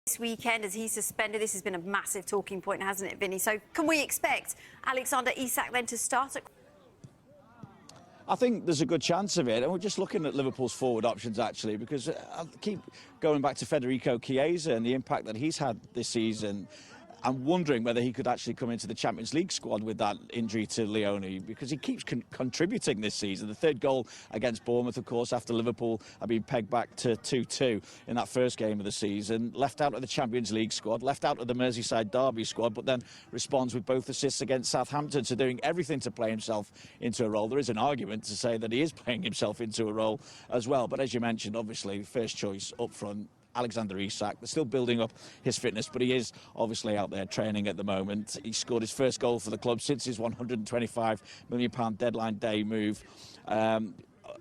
This weekend, as he's suspended, this has been a massive talking point, hasn't it, Vinny? So can we expect Alexander Isak then to start at... I think there's a good chance of it, and we're just looking at Liverpool's forward options, actually, because I keep going back to Federico Chiesa and the impact that he's had this season. I'm wondering whether he could actually come into the Champions League squad with that injury to Leone, because he keeps contributing this season. The third goal against Bournemouth, of course, after Liverpool had been pegged back to 2-2 in that first game of the season. Left out of the Champions League squad, left out of the Merseyside Derby squad, but then responds with both assists against Southampton. So doing everything to play himself into a role. There is an argument to say that he is playing himself into a role as well. But as you mentioned, obviously, first choice up front, Alexander Isak. They're still building up his fitness, but he is obviously out there training at the moment. He scored his first goal for the club since his £125 million deadline day move.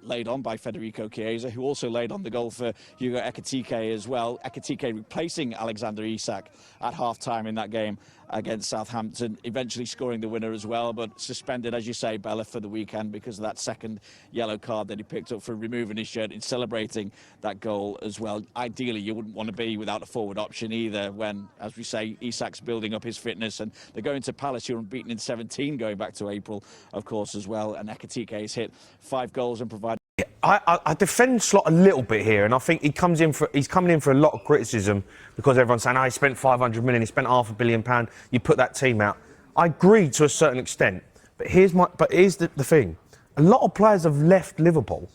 Laid on by Federico Chiesa, who also laid on the goal for Hugo Ekitike as well. Ekitike replacing Alexander Isak at half-time in that game against Southampton, eventually scoring the winner as well, but suspended, as you say, Bella, for the weekend because of that second yellow card that he picked up for removing his shirt in celebrating that goal as well. Ideally, you wouldn't want to be without a forward option either when, as we say, Isak's building up his fitness, and they're going to Palace, who are unbeaten in 17 going back to April, of course, as well, and Ekitike has hit 5 goals and provided... I defend Slot a little bit here, and I think he's coming in for a lot of criticism because everyone's saying, he spent 500 million, he spent £500 million, you put that team out. I agree to a certain extent, but here's the thing. A lot of players have left Liverpool.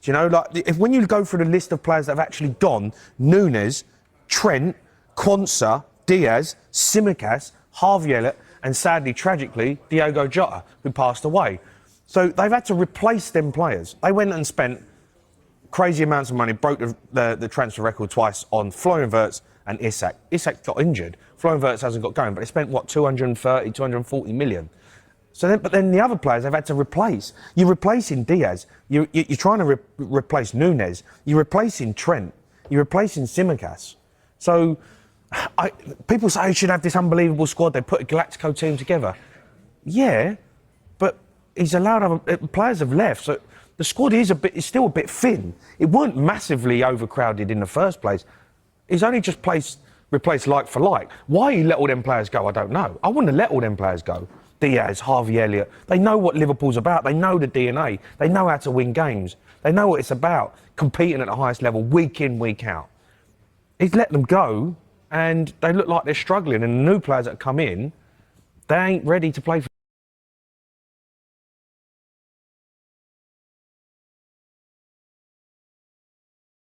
Do you know, like, when you go through the list of players that have actually gone, Núñez, Trent, Quansah, Diaz, Tsimikas, Harvey Elliott, and sadly, tragically, Diogo Jota, who passed away. So they've had to replace them players. They went and spent crazy amounts of money, broke the transfer record twice on Florian Wirtz and Isak. Isak got injured. Florian Wirtz hasn't got going, but they spent, what, 230, 240 million. So but then the other players they've had to replace. You're replacing Diaz. You're trying to replace Núñez. You're replacing Trent. You're replacing Tsimikas. So people say you should have this unbelievable squad. They put a Galactico team together. Yeah, but he's allowed other players have left, so the squad is still a bit thin. It weren't massively overcrowded in the first place. He's only just replaced like for like. Why he let all them players go, I don't know. I wouldn't have let all them players go. Diaz, Harvey Elliott, they know what Liverpool's about. They know the DNA. They know how to win games. They know what it's about, competing at the highest level, week in, week out. He's let them go, and they look like they're struggling, and the new players that come in, they ain't ready to play for